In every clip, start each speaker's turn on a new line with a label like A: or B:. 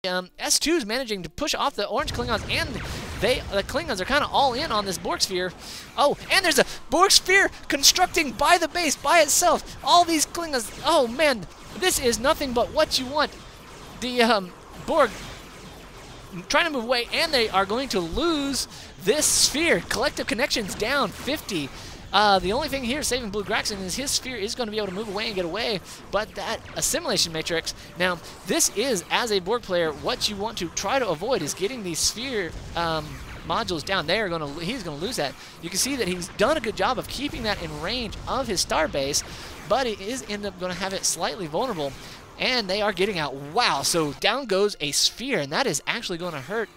A: S2 is managing to push off the orange Klingons, and the Klingons are kind of all in on this Borg sphere. Oh, and there's a Borg sphere constructing by the base, by itself. All these Klingons, oh man, this is nothing but what you want. The Borg trying to move away, and they are going to lose this sphere. Collective connections down 50. The only thing here saving BlueGraxxon is his sphere is going to be able to move away and get away, but that assimilation matrix, now this is, as a Borg player, what you want to try to avoid is getting these sphere modules down. He's going to lose that. You can see that he's done a good job of keeping that in range of his star base, but it is end up going to have it slightly vulnerable, and they are getting out. Wow, so down goes a sphere, and that is actually going to hurt.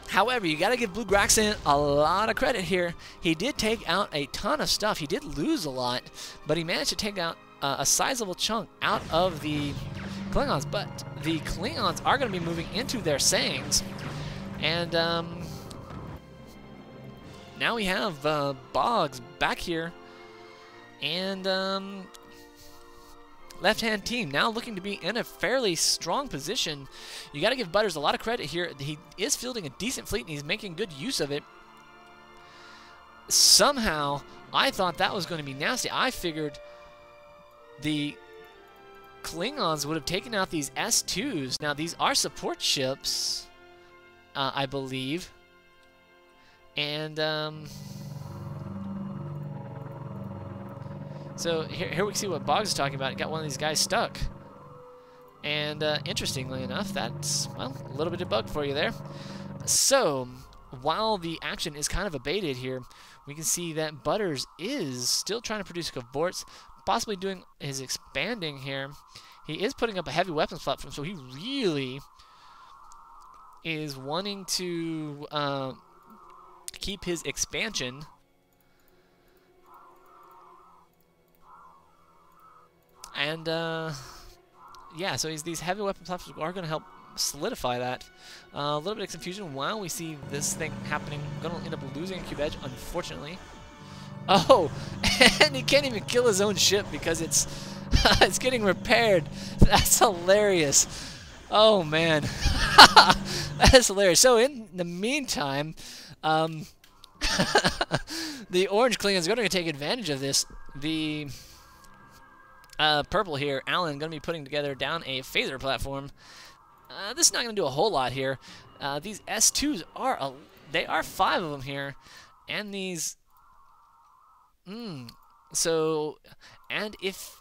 A: However, you got to give BlueGraxxon a lot of credit here. He did take out a ton of stuff. He did lose a lot, but he managed to take out a sizable chunk out of the Klingons. But the Klingons are going to be moving into their sayings. And now we have Boggz back here. And left-hand team now looking to be in a fairly strong position. You got to give Butters a lot of credit here. He is fielding a decent fleet, and he's making good use of it. Somehow, I thought that was going to be nasty. I figured the Klingons would have taken out these S2s. Now, these are support ships, I believe. And so here we see what Boggz is talking about. It got one of these guys stuck. And interestingly enough, that's, well, a little bit of bug for you there. So, while the action is kind of abated here, we can see that Butters is still trying to produce cavorts, possibly doing his expanding here. He is putting up a heavy weapons platform, so he really is wanting to keep his expansion. And, yeah, so these heavy weapon platforms are going to help solidify that. A little bit of confusion while we see this thing happening. Going to end up losing Cube Edge, unfortunately. Oh, and he can't even kill his own ship because it's it's getting repaired. That's hilarious. Oh, man. That is hilarious. So, in the meantime, the orange Klingons are going to take advantage of this. The purple here, Alan, going to be putting together down a phaser platform. This is not going to do a whole lot here. These S2s are, they are 5 of them here. And these, so, and if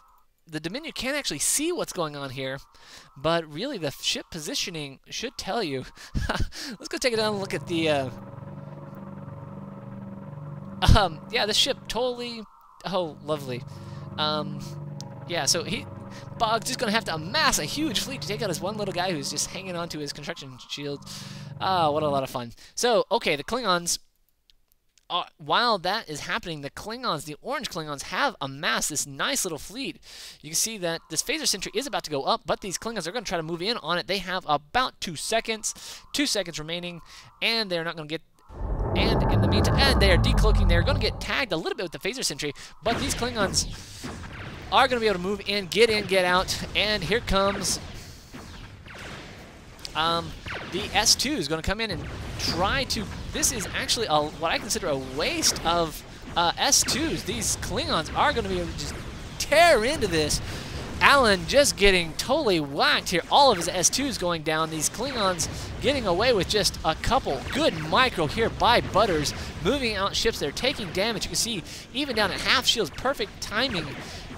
A: the Dominion can't actually see what's going on here, but really the ship positioning should tell you. Let's go take it down and look at the, yeah, the ship totally, oh, lovely. Yeah, so Boggz is going to have to amass a huge fleet to take out this one little guy who's just hanging onto his construction shield. What a lot of fun. So, okay, the Klingons, while that is happening, the Klingons, the orange Klingons, have amassed this nice little fleet. You can see that this phaser sentry is about to go up, but these Klingons are going to try to move in on it. They have about 2 seconds. 2 seconds remaining, and they're not going to get... And in the meantime, and they are decloaking. They're going to get tagged a little bit with the phaser sentry, but these Klingons are going to be able to move in, get out, and here comes the S2 is going to come in and try to, this is actually what I consider a waste of S2s. These Klingons are going to be able to just tear into this. Alan just getting totally whacked here. All of his S2s going down. These Klingons getting away with just a couple. Good micro here by Butters. Moving out ships. They're taking damage. You can see even down at half shields. Perfect timing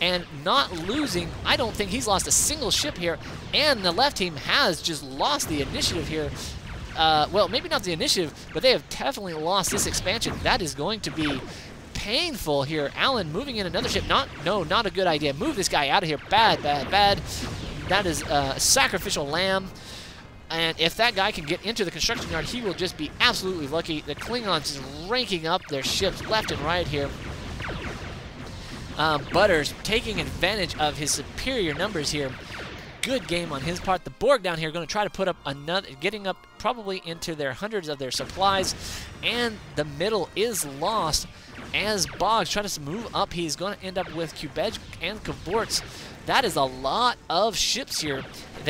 A: and not losing. I don't think he's lost a single ship here. And the left team has just lost the initiative here. Well, maybe not the initiative, but they have definitely lost this expansion. That is going to be painful here. Alan moving in another ship. No, not a good idea. Move this guy out of here. Bad. That is a sacrificial lamb. And if that guy can get into the construction yard, he will just be absolutely lucky. The Klingons is ranking up their ships left and right here. Butters taking advantage of his superior numbers here. Good game on his part. The Borg down here going to try to put up another, getting up probably into their hundreds of their supplies. And the middle is lost. as Boggz tries to move up, he's going to end up with Kubej and Kavorts. That is a lot of ships here.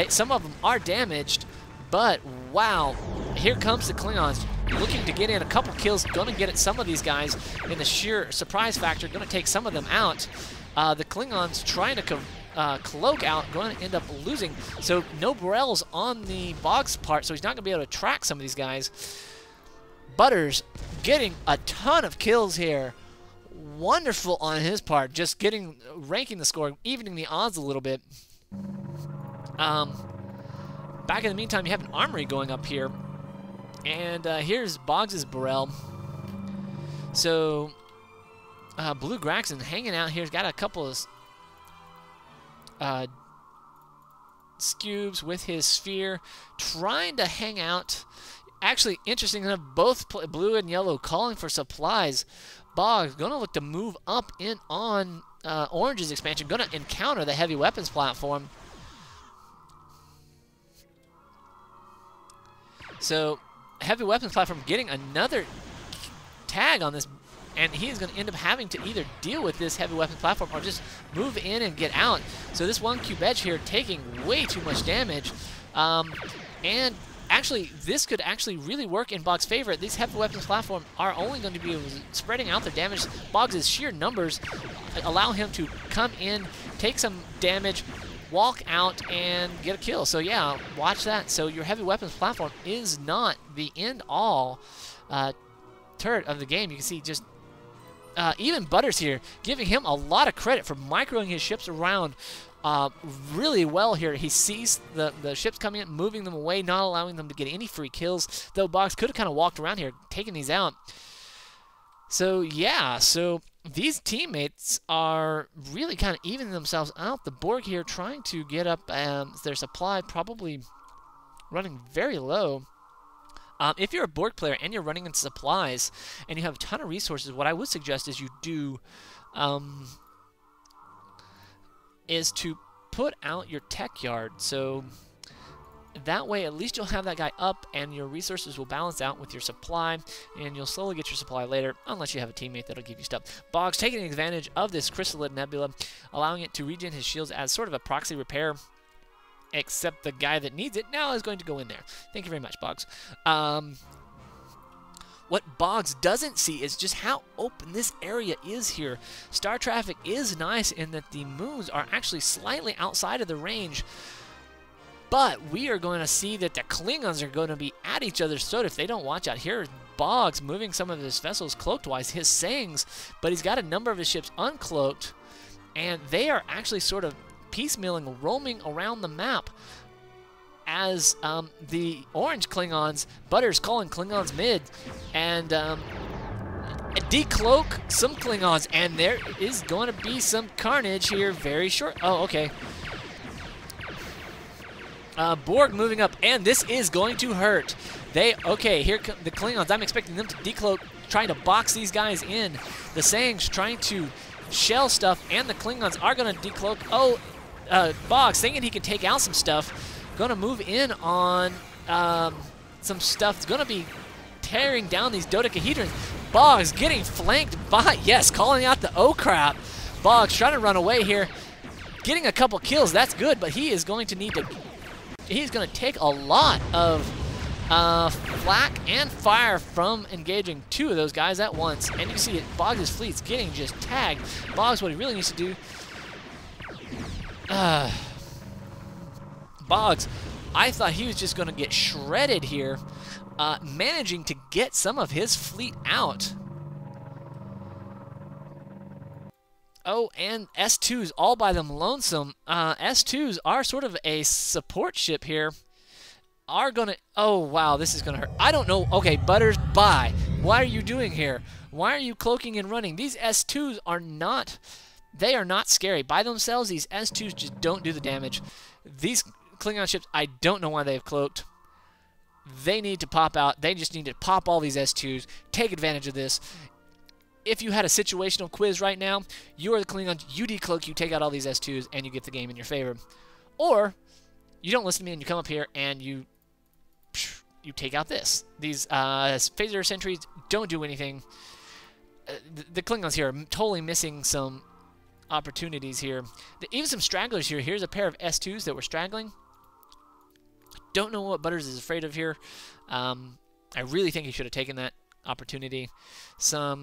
A: Some of them are damaged, but wow, here comes the Klingons looking to get in a couple kills, going to get at some of these guys in the sheer surprise factor, going to take some of them out. The Klingons trying to cloak out, going to end up losing. So no Borel's on the Boggz part, so he's not going to be able to track some of these guys. Butters getting a ton of kills here. Wonderful on his part, just ranking the score, evening the odds a little bit. Back in the meantime, you have an armory going up here. And here's Boggs' Borel. So BlueGraxxon hanging out here. He's got a couple of Scubes with his sphere, trying to hang out. Actually, interesting enough, both blue and yellow calling for supplies. Boggz going to look to move up in on Orange's expansion, going to encounter the heavy weapons platform. So, heavy weapons platform getting another tag on this, and he is going to end up having to either deal with this heavy weapons platform or just move in and get out. So this one Kubej here taking way too much damage, and actually, this could actually really work in Boggz' favor. These heavy weapons platform are only going to be spreading out their damage. Boggs' sheer numbers allow him to come in, take some damage, walk out, and get a kill. So yeah, watch that. So your heavy weapons platform is not the end-all turret of the game. You can see just even Butters here giving him a lot of credit for microing his ships around really well here. He sees the ships coming in, moving them away, not allowing them to get any free kills, though Boggz could have kind of walked around here, taking these out. So yeah, so these teammates are really kind of evening themselves out. The Borg here trying to get up their supply, probably running very low. If you're a Borg player and you're running into supplies and you have a ton of resources, what I would suggest is you do is to put out your tech yard. So that way at least you'll have that guy up and your resources will balance out with your supply, and you'll slowly get your supply later, unless you have a teammate that'll give you stuff. Boggz taking advantage of this Chrysalid Nebula, allowing it to regen his shields as sort of a proxy repair, except the guy that needs it now is going to go in there. Thank you very much, Boggz. What Boggz doesn't see is just how open this area is here. Star traffic is nice in that the moons are actually slightly outside of the range, but we are going to see that the Klingons are going to be at each other's throat if they don't watch out. Here, Boggz moving some of his vessels cloaked-wise, his sayings, but he's got a number of his ships uncloaked, and they are actually sort of piecemealing, roaming around the map as the orange Klingons, Butters calling Klingons mid, and decloak some Klingons, and there is going to be some carnage here very short. Oh, okay. Borg moving up, and this is going to hurt. Okay, here come the Klingons. I'm expecting them to decloak, trying to box these guys in. The Sangs trying to shell stuff, and the Klingons are going to decloak. Oh, Boggz thinking he can take out some stuff. Going to move in on some stuff. It's going to be tearing down these dodecahedrons. Boggz getting flanked by, yes, calling out the oh crap. Boggz trying to run away here. Getting a couple kills, that's good, but he is going to need to, he's going to take a lot of flak and fire from engaging two of those guys at once. And you can see it, Boggs' fleet's getting just tagged. Boggz, what he really needs to do, Boggz, I thought he was just going to get shredded here, managing to get some of his fleet out. Oh, and S2s all by them lonesome. S2s are sort of a support ship here. Are going to... Oh, wow, this is going to hurt. I don't know. Okay, Butters, bye. What are you doing here? Why are you cloaking and running? These S2s are not... They are not scary. By themselves, these S2s just don't do the damage. These Klingon ships, I don't know why they've cloaked. They need to pop out. They just need to pop all these S2s. Take advantage of this. If you had a situational quiz right now, you are the Klingons, you decloak, you take out all these S2s, and you get the game in your favor. Or, you don't listen to me and you come up here and you take out this. These phaser sentries don't do anything. the Klingons here are totally missing some opportunities here. Even some stragglers here. Here's a pair of S2s that were straggling. Don't know what Butters is afraid of here. I really think he should have taken that opportunity. Some